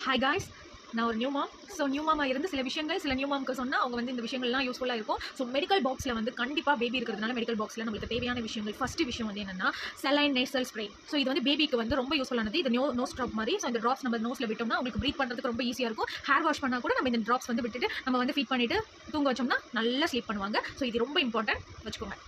Hi guys, நான் ஒரு new மாம். So new மாமா இருந்து சில விஷயங்கள் சில நியூ மாம்க்கு சொன்னால் அவங்க வந்து இந்த விஷயங்கள்லாம் யூஸ்ஃபுல்லாக இருக்கும். ஸோ மெடிக்கல் பாக்ஸில் வந்து கண்டிப்பாக பேபி இருக்கிறதுனால மெடிக்கல் பாக்ஸில் நம்மளுக்கு தேவையான விஷயங்கள் ஃபஸ்ட்டு விஷயம் வந்து என்னென்னா செலைன் நேசல் ஸ்ப்ரே. ஸோ இது வந்து பேபிக்கு வந்து ரொம்ப யூஸ்ஃபுல்லானது. இது நோஸ் ட்ராப் மாதிரி. ஸோ இந்த ட்ராப்ஸ் நம்ம நோஸில் விட்டோம்னா உங்களுக்கு ப்ரீத் பண்ணுறதுக்கு ரொம்ப ஈஸியாக இருக்கும். ஹேர் வாஷ் பண்ணால் கூட நம்ம இந்த ட்ராப்ஸ் வந்து விட்டுட்டு நம்ம வந்து ஃபீட் பண்ணிவிட்டு தூங்க வச்சோம்னா நல்லா ஸ்லீப் பண்ணுவாங்க. ஸோ இது ரொம்ப இம்பார்ட்டன்ட், வச்சுக்கோங்க.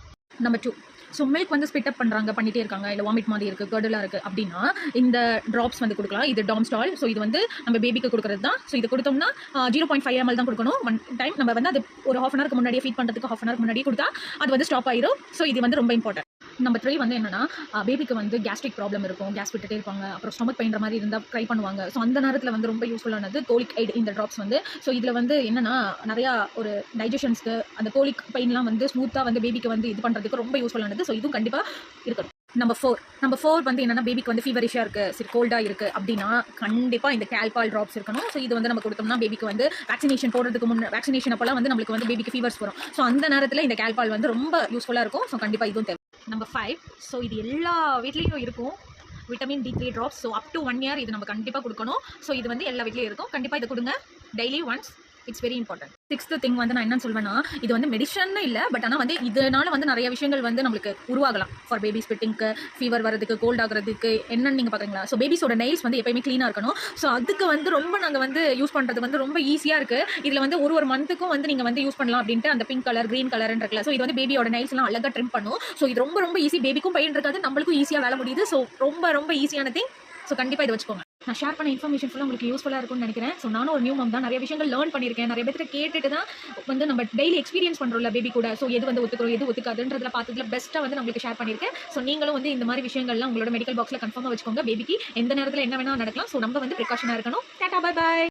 நம்பர் 2, ஸோ மில்க் வந்து ஸ்பிட் அப் பண்ணுறாங்க, பண்ணிகிட்டே இருக்காங்க, இல்லை வாமிட் மாதிரி இருக்குது, கர்டலாக இருக்குது அப்படின்னா இந்த ட்ராப்ஸ் வந்து கொடுக்கலாம். இது டாம்ஸ்டால். ஸோ இது வந்து நம்ம பேபிக்கு கொடுக்குறது தான். ஸோ இது கொடுத்தோம்னா 0.5 ml தான் கொடுக்கணும். ஒன் டைம் நம்ம வந்து அது ஒரு ஹாஃப் அன் ஹவருக்கு முன்னாடியே ஃபீட் பண்ணுறதுக்கு ஹாஃப் அன் ஹவருக்கு முன்னாடியே கொடுத்தா அது வந்து ஸ்டாப் ஆயிடும். ஸோ இது வந்து ரொம்ப இம்பார்ட்டன்ட். நம்பர் 3 வந்து என்னன்னா பேபிக்கு வந்து கேஸ்ட்ரிக் ப்ராப்ளம் இருக்கும், கேஸ் விட்டுட்டே இருப்பாங்க, அப்புறம் ஸ்டொமக் பெயின்ற மாதிரி இருந்தால் ட்ரை பண்ணுவாங்க. ஸோ அந்த நேரத்தில் வந்து ரொம்ப யூஸ்ஃபுல்லானது கோலிக் ஐட் இந்த ட்ராப்ஸ் வந்து. ஸோ இதில் வந்து என்னன்னா நிறையா ஒரு டைஜஷன்ஸ்க்கு அந்த கோலிக் பெயின்லாம் வந்து ஸ்மூத்தாக வந்து பேபிக்கு வந்து இது பண்ணுறதுக்கு ரொம்ப யூஸ்ஃபுல்லானது. ஸோ இதுவும் கண்டிப்பாக இருக்கணும். நம்பர் 4 வந்து என்னன்னா பேபிக்கு வந்து ஃபீவரிஷாக இருக்குது, சரி கோல்டாக இருக்குது அப்படின்னா கண்டிப்பாக இந்த கால்பால் ட்ராப்ஸ் இருக்கணும். ஸோ இது வந்து நம்ம கொடுத்தோம்னா பேபிக்கு வந்து வேக்சினேஷன் போடுறதுக்கு முன்னே வேக்சினேஷன் அப்போலாம் வந்து நம்மளுக்கு வந்து பேபிக்கு ஃபீவர்ஸ் வரும். ஸோ அந்த நேரத்தில் இந்த கால்பால் வந்து ரொம்ப யூஸ்ஃபுல்லாக இருக்கும். ஸோ கண்டிப்பாக இதுவும் தேவை. நம்பர் 5, ஸோ இது எல்லா வீட்லேயும் இருக்கும், vitamin D3 drops. So up to 1 year இது நம்ம கண்டிப்பாக கொடுக்கணும். ஸோ இது வந்து எல்லா வீட்லேயும் இருக்கும், கண்டிப்பாக இதை கொடுங்க daily once. It's very important. 6th thing வந்து நான் என்ன சொல்வேன்னா இது வந்து மெடிசன் இல்லை, பட் ஆனால் வந்து இதனால வந்து நிறைய விஷயங்கள் வந்து நம்மளுக்கு உருவாகலாம். ஃபார் பேபி ஸ்பிட்டிங்க்கு, ஃபீவர் வரதுக்கு, கோல்ட் ஆகிறதுக்கு என்னன்னு நீங்கள் பார்க்குறீங்களா? ஸோ பேபிஸோட நெயில்ஸ் வந்து எப்பயுமே க்ளீனாக இருக்கணும். ஸோ அதுக்கு வந்து ரொம்ப நாங்கள் வந்து யூஸ் பண்ணுறது வந்து ரொம்ப ஈஸியாக இருக்குது. இதில் வந்து ஒரு மந்த்துக்கும் வந்து நீங்கள் வந்து யூஸ் பண்ணலாம் அப்படின்ட்டு அந்த பிங்க் கலர், க்ரீன் கலர்னு இருக்குல்ல. ஸோ இது வந்து பேபியோட நெயில்ஸ்லாம் அழகாக ட்ரிம் பண்ணும். ஸோ இது ரொம்ப ஈஸி, பேபிக்கும் பெயின் இருக்காது, நம்மளுக்கும் ஈஸியாக வேலை முடியுது. ஸோ ரொம்ப ஈஸியான திங். ஸோ கண்டிப்பாக இதை வச்சுக்கோங்க. நான் ஷேர் பண்ண இன்ஃபர்மேஷன் ஃபுல்லாக உங்களுக்கு யூஸ்ஃபுல்லாக இருக்கும்னு நினைக்கிறேன். ஸோ நானும் ஒரு நியூ மம் தான், நிறைய விஷயங்கள் லேர்ன் பண்ணியிருக்கேன், நிறைய பேர்கிட்ட கேட்டுட்டு தான் வந்து நம்ம டெய்லி எக்ஸ்பீரியன்ஸ் பண்ணுறோம்ல பேபி கூட. ஸோ எது வந்து ஒத்துக்கிறோம், எது ஒத்துக்காதுன்றதுல பார்த்ததுல பெஸ்ட்டாக வந்து நம்மளுக்கு ஷேர் பண்ணியிருக்கேன். ஸோ நீங்களும் வந்து இந்த மாதிரி விஷயங்கள்லாம் உங்களோட மெடிக்கல் பாக்ஸில் கன்ஃபார்மாக வச்சுக்கோங்க. பேபிக்கு எந்த நேரத்தில் என்ன வேணால் நடக்கலாம். ஸோ நம்ம வந்து ப்ரிகாஷனாக இருக்கணும். Tata, bye bye.